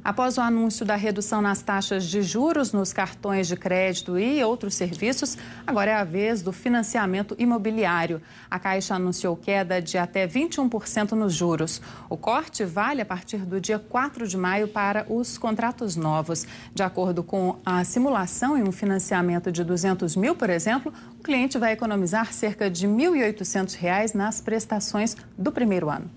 Após o anúncio da redução nas taxas de juros nos cartões de crédito e outros serviços, agora é a vez do financiamento imobiliário. A Caixa anunciou queda de até 21% nos juros. O corte vale a partir do dia 4 de maio para os contratos novos. De acordo com a simulação, em um financiamento de 200 mil, por exemplo, o cliente vai economizar cerca de R$ 1.800 nas prestações do primeiro ano.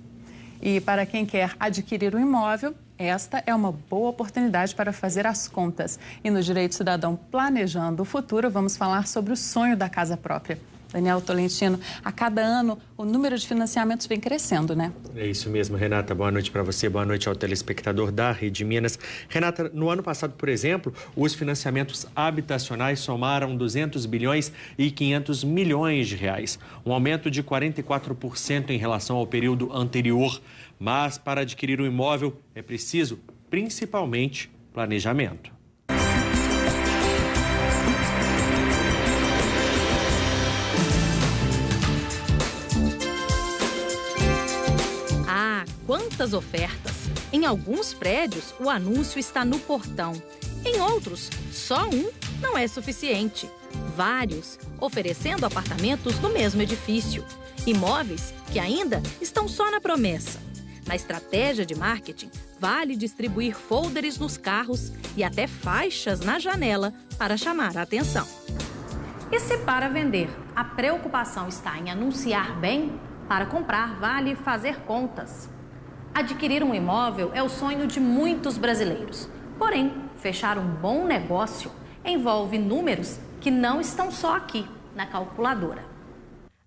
E para quem quer adquirir um imóvel, esta é uma boa oportunidade para fazer as contas. E no Direito Cidadão Planejando o Futuro, vamos falar sobre o sonho da casa própria. Daniel Tolentino, a cada ano o número de financiamentos vem crescendo, né? É isso mesmo, Renata. Boa noite para você, boa noite ao telespectador da Rede Minas. Renata, no ano passado, por exemplo, os financiamentos habitacionais somaram 200 bilhões e 500 milhões de reais, um aumento de 44% em relação ao período anterior. Mas para adquirir um imóvel é preciso, principalmente, planejamento. Quantas ofertas! Em alguns prédios, o anúncio está no portão. Em outros, só um não é suficiente. Vários, oferecendo apartamentos no mesmo edifício. Imóveis que ainda estão só na promessa. Na estratégia de marketing, vale distribuir folders nos carros e até faixas na janela para chamar a atenção. E se para vender, a preocupação está em anunciar bem, para comprar vale fazer contas. Adquirir um imóvel é o sonho de muitos brasileiros. Porém, fechar um bom negócio envolve números que não estão só aqui, na calculadora.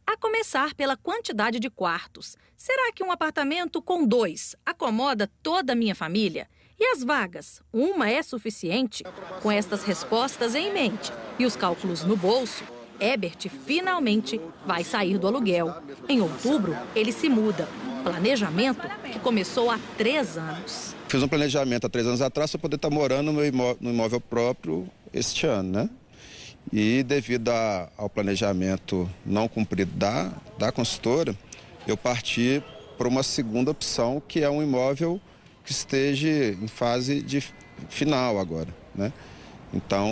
A começar pela quantidade de quartos. Será que um apartamento com 2 acomoda toda a minha família? E as vagas? Uma é suficiente? Com estas respostas em mente e os cálculos no bolso, Ebert finalmente vai sair do aluguel. Em outubro, ele se muda. Planejamento que começou há 3 anos. Fiz um planejamento há 3 anos atrás para poder estar morando no imóvel próprio este ano, né? E devido ao planejamento não cumprido da consultora, eu parti para uma segunda opção, que é um imóvel que esteja em fase de final agora, né? Então,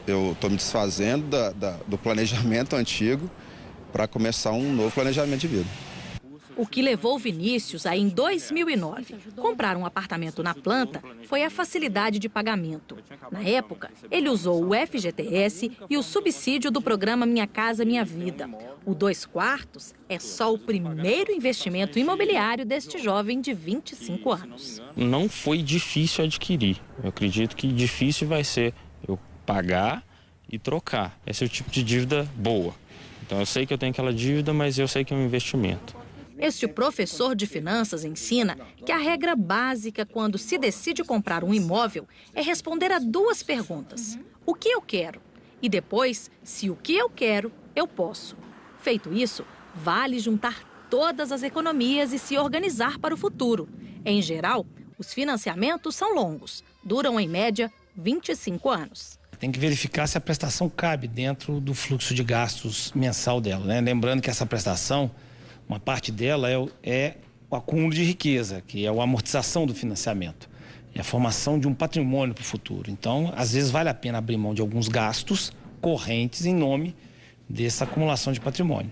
eu estou me desfazendo do planejamento antigo para começar um novo planejamento de vida. O que levou Vinícius a, em 2009, comprar um apartamento na planta foi a facilidade de pagamento. Na época, ele usou o FGTS e o subsídio do programa Minha Casa Minha Vida. O 2 quartos é só o primeiro investimento imobiliário deste jovem de 25 anos. Não foi difícil adquirir. Eu acredito que difícil vai ser eu pagar e trocar. Esse é o tipo de dívida boa. Então eu sei que eu tenho aquela dívida, mas eu sei que é um investimento. Este professor de finanças ensina que a regra básica quando se decide comprar um imóvel é responder a 2 perguntas. O que eu quero? E depois, se o que eu quero, eu posso. Feito isso, vale juntar todas as economias e se organizar para o futuro. Em geral, os financiamentos são longos, duram em média 25 anos. Tem que verificar se a prestação cabe dentro do fluxo de gastos mensal dela, né? Lembrando que essa prestação, uma parte dela é o acúmulo de riqueza, que é a amortização do financiamento. É a formação de um patrimônio para o futuro. Então, às vezes, vale a pena abrir mão de alguns gastos correntes em nome dessa acumulação de patrimônio.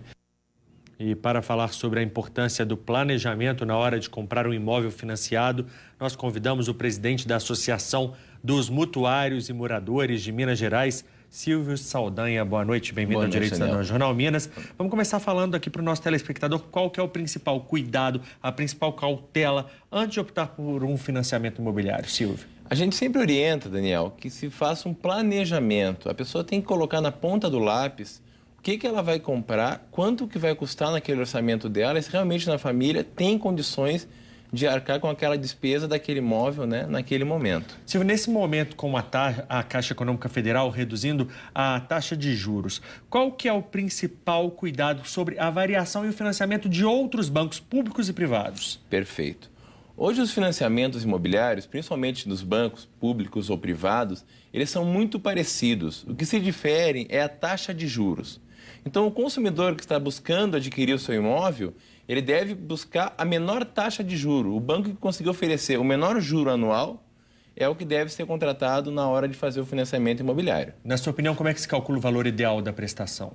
E para falar sobre a importância do planejamento na hora de comprar um imóvel financiado, nós convidamos o presidente da Associação dos Mutuários e Moradores de Minas Gerais, Silvio Saldanha. Boa noite, bem-vindo ao Direito Cidadão Jornal Minas. Vamos começar falando aqui para o nosso telespectador qual que é o principal cuidado, a principal cautela antes de optar por um financiamento imobiliário, Silvio. A gente sempre orienta, Daniel, que se faça um planejamento. A pessoa tem que colocar na ponta do lápis o que ela vai comprar, quanto que vai custar naquele orçamento dela, e se realmente na família tem condições de arcar com aquela despesa daquele imóvel, né, naquele momento. Silvio, nesse momento, com a Caixa Econômica Federal reduzindo a taxa de juros, qual que é o principal cuidado sobre a variação e o financiamento de outros bancos públicos e privados? Perfeito. Hoje os financiamentos imobiliários, principalmente dos bancos públicos ou privados, eles são muito parecidos. O que se difere é a taxa de juros. Então, o consumidor que está buscando adquirir o seu imóvel, ele deve buscar a menor taxa de juro. O banco que conseguir oferecer o menor juro anual é o que deve ser contratado na hora de fazer o financiamento imobiliário. Na sua opinião, como é que se calcula o valor ideal da prestação?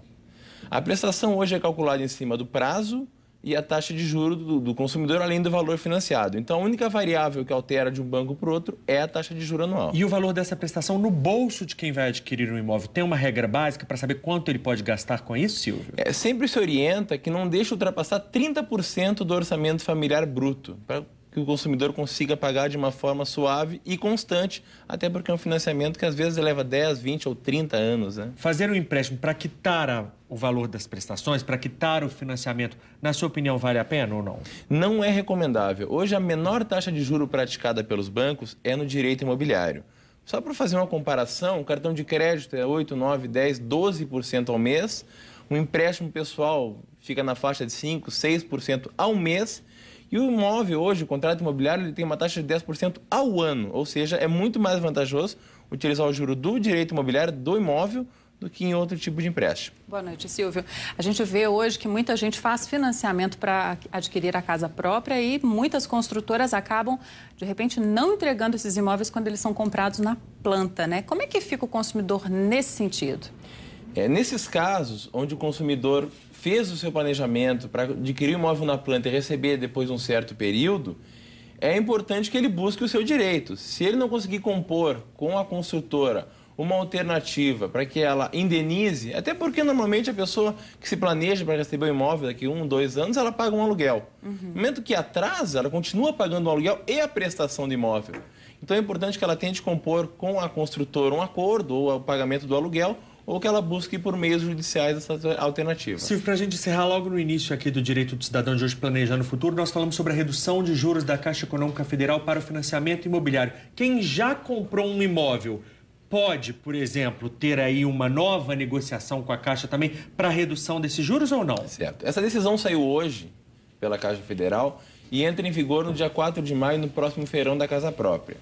A prestação hoje é calculada em cima do prazo e a taxa de juros do consumidor, além do valor financiado. Então, a única variável que altera de um banco para o outro é a taxa de juros anual. E o valor dessa prestação no bolso de quem vai adquirir um imóvel? Tem uma regra básica para saber quanto ele pode gastar com isso, Silvio? Sempre se orienta que não deixe ultrapassar 30% do orçamento familiar bruto, para que o consumidor consiga pagar de uma forma suave e constante, até porque é um financiamento que às vezes leva 10, 20 ou 30 anos, né? Fazer um empréstimo para quitar o valor das prestações, para quitar o financiamento, na sua opinião, vale a pena ou não? Não é recomendável. Hoje, a menor taxa de juro praticada pelos bancos é no direito imobiliário. Só para fazer uma comparação, o cartão de crédito é 8, 9, 10, 12% ao mês, o empréstimo pessoal fica na faixa de 5, 6% ao mês, e o imóvel hoje, o contrato imobiliário, ele tem uma taxa de 10% ao ano, ou seja, é muito mais vantajoso utilizar o juro do direito imobiliário, do imóvel, do que em outro tipo de empréstimo. Boa noite, Silvio. A gente vê hoje que muita gente faz financiamento para adquirir a casa própria e muitas construtoras acabam, de repente, não entregando esses imóveis quando eles são comprados na planta, né? Como é que fica o consumidor nesse sentido? Nesses casos, onde o consumidor fez o seu planejamento para adquirir o imóvel na planta e receber depois de um certo período, é importante que ele busque o seu direito. Se ele não conseguir compor com a construtora uma alternativa para que ela indenize, até porque normalmente a pessoa que se planeja para receber o imóvel daqui 1, 2 anos, ela paga um aluguel. No momento que atrasa, ela continua pagando o aluguel e a prestação do imóvel. Então é importante que ela tente compor com a construtora um acordo ou o pagamento do aluguel, ou que ela busque por meios judiciais essa alternativa. Silvio, para a gente encerrar logo no início aqui do Direito do Cidadão de hoje, Planejando o Futuro, nós falamos sobre a redução de juros da Caixa Econômica Federal para o financiamento imobiliário. Quem já comprou um imóvel pode, por exemplo, ter aí uma nova negociação com a Caixa também para redução desses juros ou não? Certo. Essa decisão saiu hoje pela Caixa Federal e entra em vigor no dia 4 de maio, no próximo feirão da Casa Própria.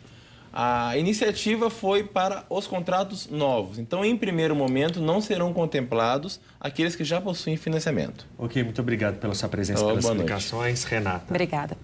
A iniciativa foi para os contratos novos. Então, em primeiro momento, não serão contemplados aqueles que já possuem financiamento. Ok, muito obrigado pela sua presença, pelas explicações, Renata. Obrigada.